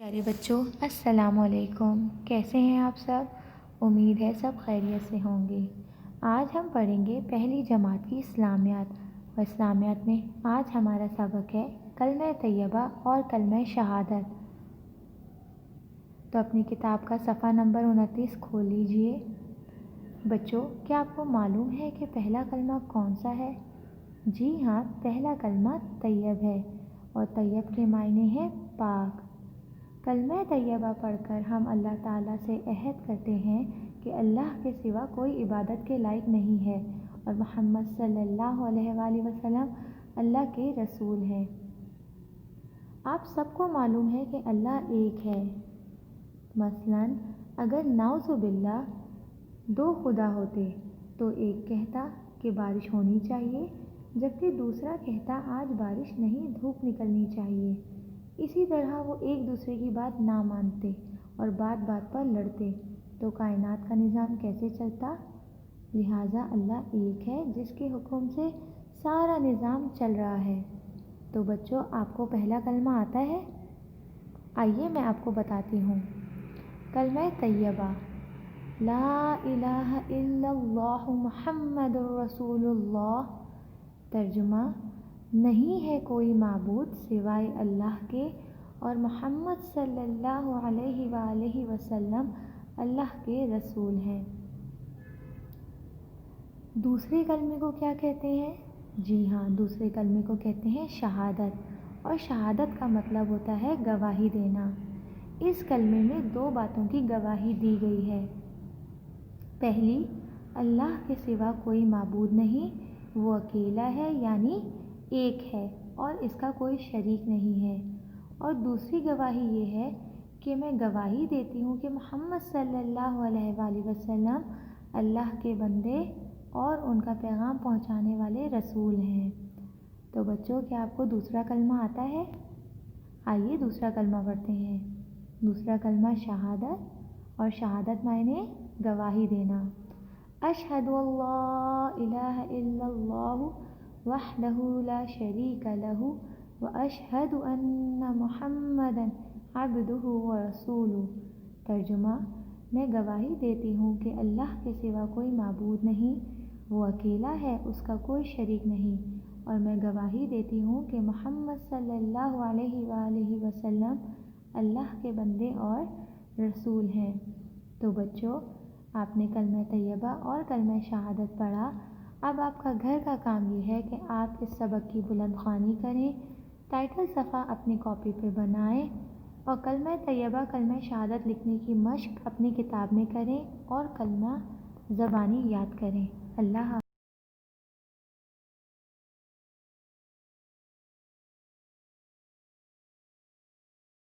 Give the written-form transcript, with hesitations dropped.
پیارے بچوں، السلام علیکم۔ کیسے ہیں آپ سب؟ امید ہے سب خیریت سے ہوں گے۔ آج ہم پڑھیں گے پہلی جماعت کی اسلامیات، اور اسلامیات میں آج ہمارا سبق ہے کلمہ طیبہ اور کلمہ شہادت۔ تو اپنی کتاب کا صفحہ نمبر 29 کھول لیجئے۔ بچوں، کیا آپ کو معلوم ہے کہ پہلا کلمہ کون سا ہے؟ جی ہاں، پہلا کلمہ طیب ہے، اور طیب کے معنی ہے پاک۔ کلمہ طیبہ پڑھ کر ہم اللہ تعالیٰ سے عہد کرتے ہیں کہ اللہ کے سوا کوئی عبادت کے لائق نہیں ہے، اور محمد صلی اللہ علیہ وآلہ وسلم اللہ کے رسول ہیں۔ آپ سب کو معلوم ہے کہ اللہ ایک ہے۔ مثلاً اگر نعوذ باللہ 2 خدا ہوتے تو ایک کہتا کہ بارش ہونی چاہیے، جبکہ دوسرا کہتا آج بارش نہیں، دھوپ نکلنی چاہیے۔ اسی طرح وہ ایک دوسرے کی بات نہ مانتے اور بات بات پر لڑتے تو کائنات کا نظام کیسے چلتا؟ لہٰذا اللہ ایک ہے جس کے حکم سے سارا نظام چل رہا ہے۔ تو بچوں، آپ کو پہلا کلمہ آتا ہے؟ آئیے میں آپ کو بتاتی ہوں۔ کلمہ طیبہ: لا الہ الا اللہ محمد رسول اللہ۔ ترجمہ: نہیں ہے کوئی معبود سوائے اللہ کے، اور محمد صلی اللہ علیہ وآلہ وسلم اللہ کے رسول ہیں۔ دوسرے کلمے کو کیا کہتے ہیں؟ جی ہاں، دوسرے کلمے کو کہتے ہیں شہادت، اور شہادت کا مطلب ہوتا ہے گواہی دینا۔ اس کلمے میں 2 باتوں کی گواہی دی گئی ہے۔ پہلی، اللہ کے سوا کوئی معبود نہیں، وہ اکیلا ہے یعنی ایک ہے، اور اس کا کوئی شریک نہیں ہے۔ اور دوسری گواہی یہ ہے کہ میں گواہی دیتی ہوں کہ محمد صلی اللہ علیہ وآلہ وسلم اللہ کے بندے اور ان کا پیغام پہنچانے والے رسول ہیں۔ تو بچوں، کیا آپ کو دوسرا کلمہ آتا ہے؟ آئیے دوسرا کلمہ پڑھتے ہیں۔ دوسرا کلمہ شہادت، اور شہادت معنی گواہی دینا۔ اشہد ان لا الہ الا اللہ وحدہ لا شریک لہ واشہد ان محمدا عبدہ ورسولہ۔ ترجمہ: میں گواہی دیتی ہوں کہ اللہ کے سوا کوئی معبود نہیں، وہ اکیلا ہے، اس کا کوئی شریک نہیں، اور میں گواہی دیتی ہوں کہ محمد صلی اللہ علیہ وآلہ وسلم اللہ کے بندے اور رسول ہیں۔ تو بچوں، آپ نے کلمہ طیبہ اور کلمہ شہادت پڑھا۔ اب آپ کا گھر کا کام یہ ہے کہ آپ اس سبق کی بلند خوانی کریں، ٹائٹل صفحہ اپنی کاپی پہ بنائیں، اور کلمہ طیبہ کلمہ شہادت لکھنے کی مشق اپنی کتاب میں کریں، اور کلمہ زبانی یاد کریں۔ اللہ حافظ۔